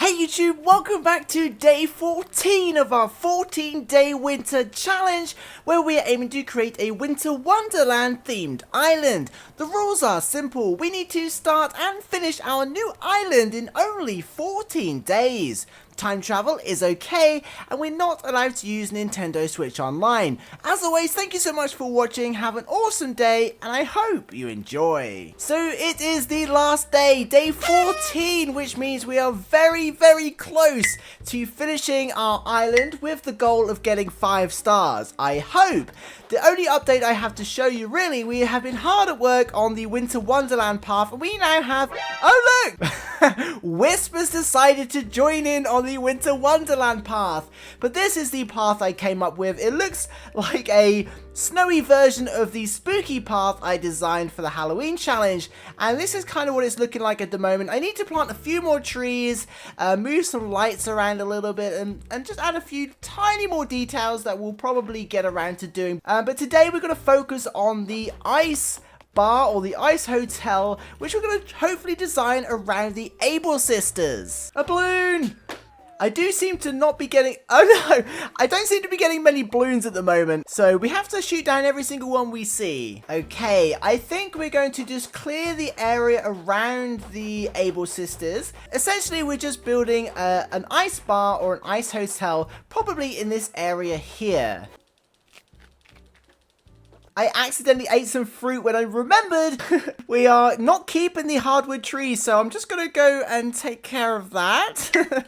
Hey YouTube, welcome back to day 14 of our 14-day winter challenge, where we are aiming to create a winter wonderland themed island. The rules are simple. We need to start and finish our new island in only 14 days. Time travel is okay, and we're not allowed to use Nintendo Switch Online. As always, thank you so much for watching, have an awesome day, and I hope you enjoy. So it is the last day, day 14, which means we are very close to finishing our island with the goal of getting 5 stars. I hope. The only update I have to show you, really, we have been hard at work on the Winter Wonderland path, and we now have, oh look, Wisp has decided to join in on the Winter Wonderland path. But this is the path I came up with. It looks like a snowy version of the spooky path I designed for the Halloween challenge, and this is kind of what it's looking like at the moment. I need to plant a few more trees, move some lights around a little bit, and just add a few tiny more details that we'll probably get around to doing. But today we're going to focus on the ice bar or the ice hotel, which we're going to hopefully design around the Able sisters. A balloon! I do seem to not be getting, oh no, I don't seem to be getting many balloons at the moment. So we have to shoot down every single one we see. Okay, I think we're going to just clear the area around the Able sisters. Essentially, we're just building an ice bar or an ice hotel, probably in this area here. I accidentally ate some fruit when I remembered we are not keeping the hardwood trees, so I'm just going to go and take care of that.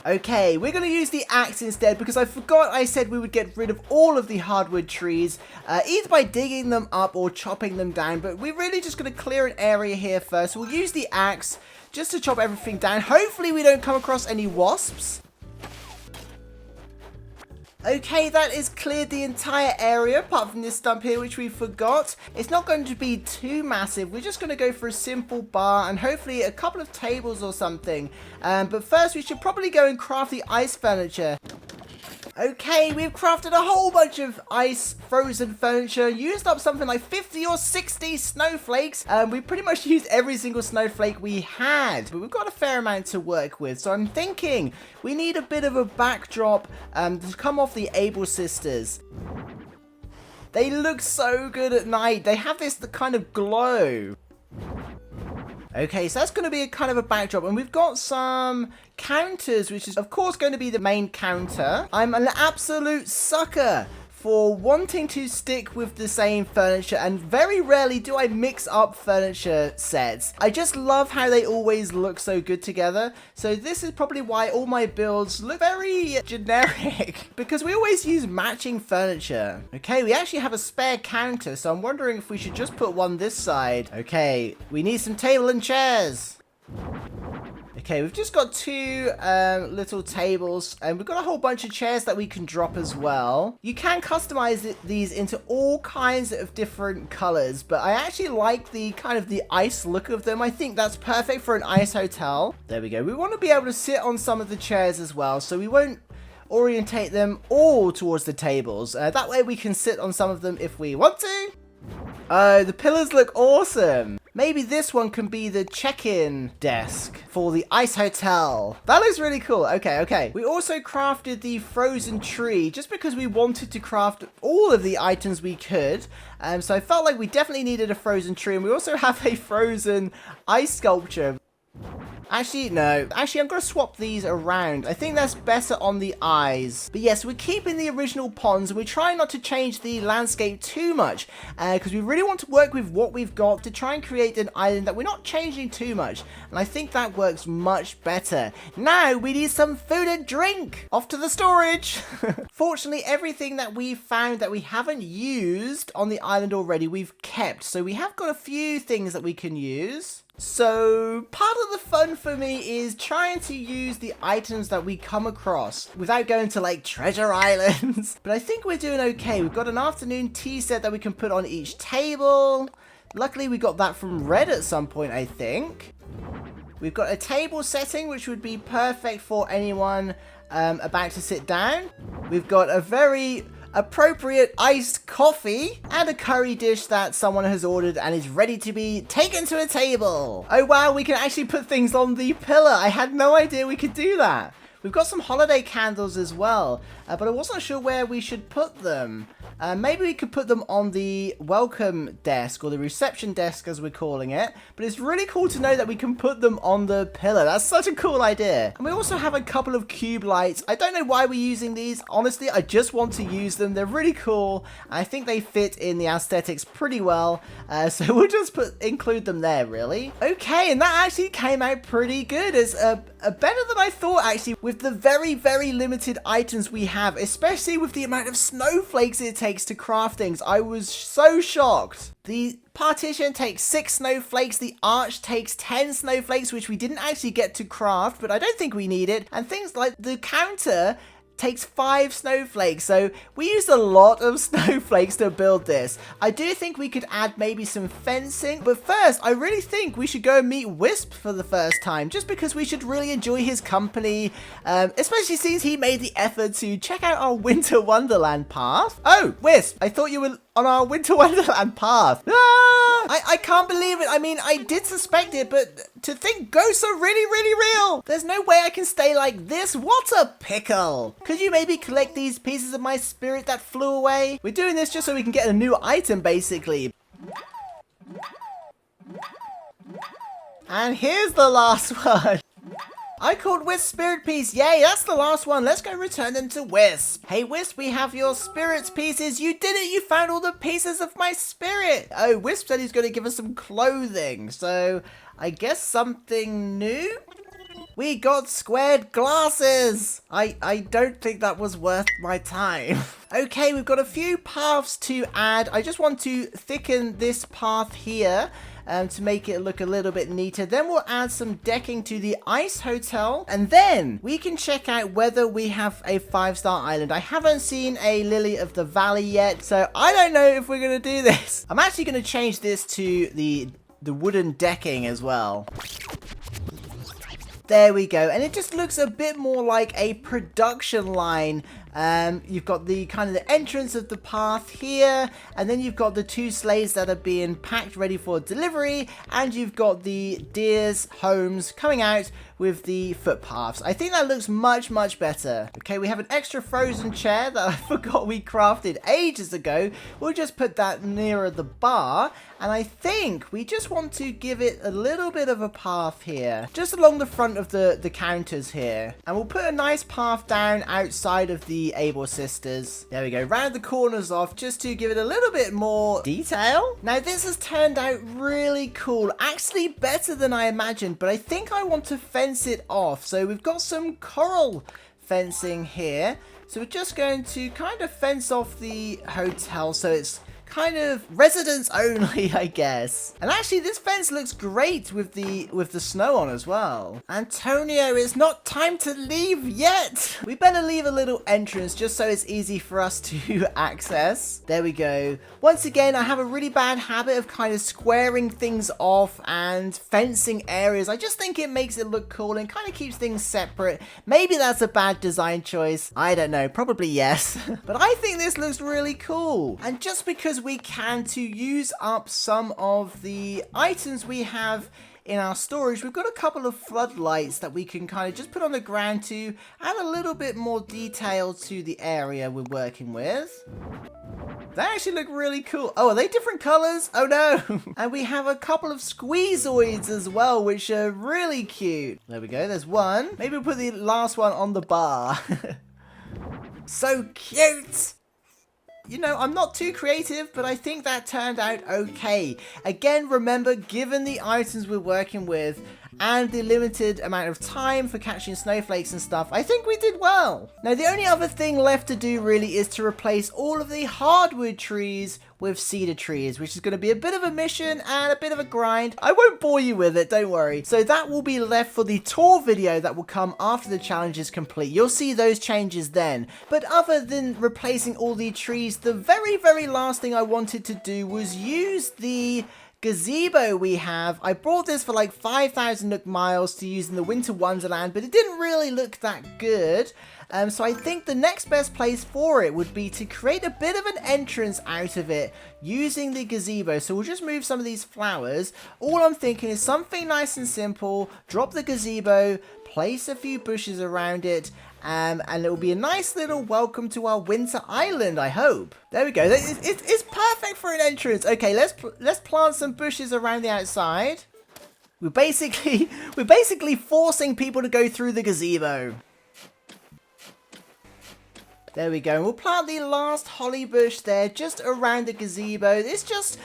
Okay, we're going to use the axe instead because I forgot I said we would get rid of all of the hardwood trees, either by digging them up or chopping them down, but we're really just going to clear an area here first. We'll use the axe just to chop everything down. Hopefully we don't come across any wasps. Okay, that is cleared the entire area, apart from this stump here, which we forgot. It's not going to be too massive. We're just going to go for a simple bar and hopefully a couple of tables or something. But first, we should probably go and craft the ice furniture. Okay, we've crafted a whole bunch of ice frozen furniture, used up something like 50 or 60 snowflakes. We pretty much used every single snowflake we had, but we've got a fair amount to work with. So I'm thinking we need a bit of a backdrop to come off the Able sisters. They look so good at night. They have this kind of glow. Okay, so that's going to be a kind of a backdrop, and we've got some counters, which is of course going to be the main counter. I'm an absolute sucker for wanting to stick with the same furniture, and very rarely do I mix up furniture sets. I just love how they always look so good together. So this is probably why all my builds look very generic, because we always use matching furniture. Okay, we actually have a spare counter, so I'm wondering if we should just put one this side. Okay, we need some table and chairs. Okay, we've just got 2 little tables, and we've got a whole bunch of chairs that we can drop as well. You can customize these into all kinds of different colors, but I actually like the kind of the ice look of them. I think that's perfect for an ice hotel. There we go. We want to be able to sit on some of the chairs as well, so we won't orientate them all towards the tables. That way we can sit on some of them if we want to. Oh, the pillars look awesome. Maybe this one can be the check-in desk for the ice hotel. That looks really cool. Okay. We also crafted the frozen tree just because we wanted to craft all of the items we could. So I felt like we definitely needed a frozen tree, and we also have a frozen ice sculpture. Actually, no. Actually, I'm going to swap these around. I think that's better on the eyes. But yes, we're keeping the original ponds, and we're trying not to change the landscape too much, because we really want to work with what we've got to try and create an island that we're not changing too much. And I think that works much better. Now, we need some food and drink. Off to the storage. Fortunately, everything that we've found that we haven't used on the island already, we've kept. So we have got a few things that we can use. So part of the fun for me is trying to use the items that we come across without going to like treasure islands. But I think we're doing okay. We've got an afternoon tea set that we can put on each table. Luckily we got that from Red at some point, I think. We've got a table setting which would be perfect for anyone about to sit down. We've got a very appropriate iced coffee, and a curry dish that someone has ordered and is ready to be taken to a table. Oh wow, we can actually put things on the pillar. I had no idea we could do that. We've got some holiday candles as well, but I wasn't sure where we should put them. Maybe we could put them on the welcome desk, or the reception desk as we're calling it. But it's really cool to know that we can put them on the pillar. That's such a cool idea. And we also have a couple of cube lights. I don't know why we're using these. Honestly, I just want to use them. They're really cool. I think they fit in the aesthetics pretty well. So we'll just include them there, really. Okay, and that actually came out pretty good. It's better than I thought, actually, with the very, very limited items we have, especially with the amount of snowflakes it takes to craft things. I was so shocked. The partition takes 6 snowflakes, the arch takes 10 snowflakes, which we didn't actually get to craft, but I don't think we need it. And things like the counter takes 5 snowflakes, so we used a lot of snowflakes to build this. I do think we could add maybe some fencing, but first I really think we should go and meet Wisp for the first time, just because we should really enjoy his company, especially since he made the effort to check out our Winter Wonderland path. Oh, Wisp, I thought you were on our Winter Wonderland path. Ah! I can't believe it. I mean, I did suspect it, but to think ghosts are really, really real. There's no way I can stay like this. What a pickle. Could you maybe collect these pieces of my spirit that flew away? We're doing this just so we can get a new item, basically. And here's the last one. I called Wisp Spirit Piece. Yay, that's the last one. Let's go return them to Wisp. Hey, Wisp, we have your spirit pieces. You did it. You found all the pieces of my spirit. Oh, Wisp said he's going to give us some clothing. So, I guess something new? We got squared glasses. I don't think that was worth my time. Okay, we've got a few paths to add. I just want to thicken this path here. To make it look a little bit neater. Then we'll add some decking to the ice hotel, and then we can check out whether we have a 5-star island. I haven't seen a lily of the valley yet, so I don't know if we're gonna do this. I'm actually gonna change this to the wooden decking as well. There we go, and it just looks a bit more like a production line. You've got the kind of the entrance of the path here, and then you've got the 2 sleighs that are being packed ready for delivery, and you've got the deer's homes coming out with the footpaths. I think that looks much, much better. Okay, we have an extra frozen chair that I forgot we crafted ages ago. We'll just put that nearer the bar, and I think we just want to give it a little bit of a path here, just along the front of the counters here. And we'll put a nice path down outside of the Able Sisters. There we go, round the corners off, just to give it a little bit more detail. Now this has turned out really cool, actually better than I imagined, but I think I want to fence it off. So we've got some coral fencing here, so we're just going to kind of fence off the hotel so it's kind of residents only, I guess. And actually this fence looks great with the snow on as well. Antonio, it's not time to leave yet. We better leave a little entrance just so it's easy for us to access. There we go. Once again, I have a really bad habit of kind of squaring things off and fencing areas. I just think it makes it look cool and kind of keeps things separate. Maybe that's a bad design choice. I don't know, probably yes. But I think this looks really cool. And just because we can, to use up some of the items we have in our storage, we've got a couple of floodlights that we can kind of just put on the ground to add a little bit more detail to the area we're working with. They actually look really cool. Oh, are they different colors? Oh no. And we have a couple of squeezoids as well, which are really cute. There we go, there's one. Maybe we'll put the last one on the bar. So cute. You know, I'm not too creative, but I think that turned out okay. Again, remember, given the items we're working with and the limited amount of time for catching snowflakes and stuff, I think we did well. Now, the only other thing left to do really is to replace all of the hardwood trees with cedar trees, which is going to be a bit of a mission and a bit of a grind. I won't bore you with it, don't worry. So that will be left for the tour video that will come after the challenge is complete. You'll see those changes then. But other than replacing all the trees, the very, very last thing I wanted to do was use the gazebo we have. I bought this for like 5,000 Nook Miles to use in the Winter Wonderland, but it didn't really look that good. So I think the next best place for it would be to create a bit of an entrance out of it using the gazebo. So we'll just move some of these flowers. All I'm thinking is something nice and simple. Drop the gazebo, place a few bushes around it, and it will be a nice little welcome to our winter island, I hope. There we go. It's perfect for an entrance. Okay, let's plant some bushes around the outside. We're basically forcing people to go through the gazebo. There we go. And we'll plant the last holly bush there, just around the gazebo. It's just,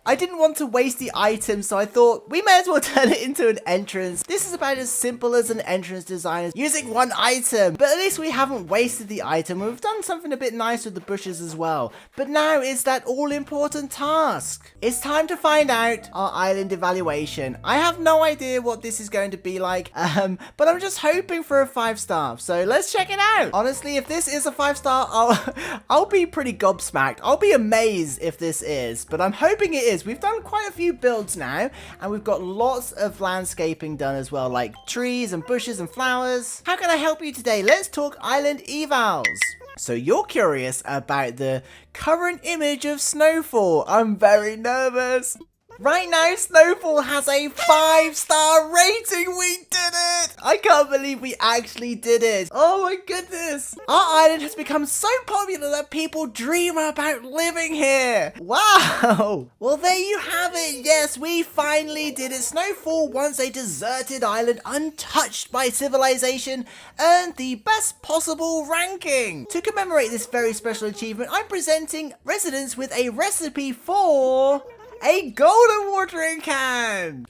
I didn't want to waste the items, so I thought we may as well turn it into an entrance. This is about as simple as an entrance design, using one item. But at least we haven't wasted the item. We've done something a bit nice with the bushes as well. But now is that all-important task. It's time to find out our island evaluation. I have no idea what this is going to be like, but I'm just hoping for a 5-star. So let's check it out. Honestly, if this is a 5-star, I'll be pretty gobsmacked. I'll be amazed if this is, but I'm hoping it is. We've done quite a few builds now, and we've got lots of landscaping done as well, like trees and bushes and flowers. How can I help you today? Let's talk island evals. So you're curious about the current image of Snowfall. I'm very nervous. Right now, Snowfall has a 5-star rating. We did it! I can't believe we actually did it. Oh my goodness. Our island has become so popular that people dream about living here. Wow. Well, there you have it. Yes, we finally did it. Snowfall, once a deserted island untouched by civilization, earned the best possible ranking. To commemorate this very special achievement, I'm presenting residents with a recipe for a golden watering can!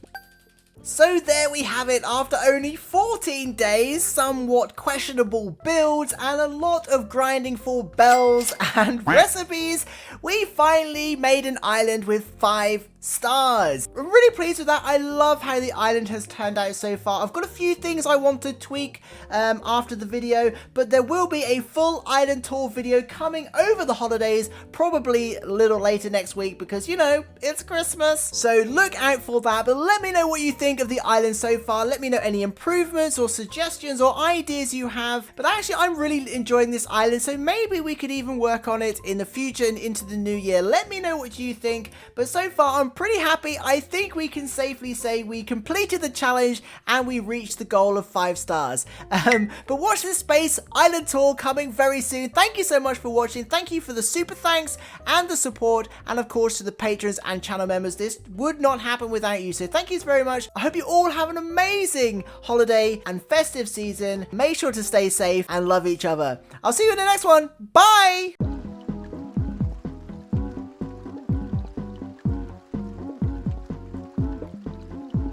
So there we have it. After only 14 days, somewhat questionable builds, and a lot of grinding for bells and recipes, we finally made an island with 5 stars. I'm really pleased with that. I love how the island has turned out so far. I've got a few things I want to tweak after the video, but there will be a full island tour video coming over the holidays, probably a little later next week because, you know, it's Christmas. So look out for that, but let me know what you think of the island so far. Let me know any improvements or suggestions or ideas you have. But actually, I'm really enjoying this island, so maybe we could even work on it in the future and into the new year. Let me know what you think. But so far, I'm pretty happy. I think we can safely say we completed the challenge and we reached the goal of 5 stars. But watch this space, island tour coming very soon. Thank you so much for watching. Thank you for the super thanks and the support, and of course to the patrons and channel members. This would not happen without you, so thank you very much. I hope you all have an amazing holiday and festive season. Make sure to stay safe and love each other. I'll see you in the next one. Bye.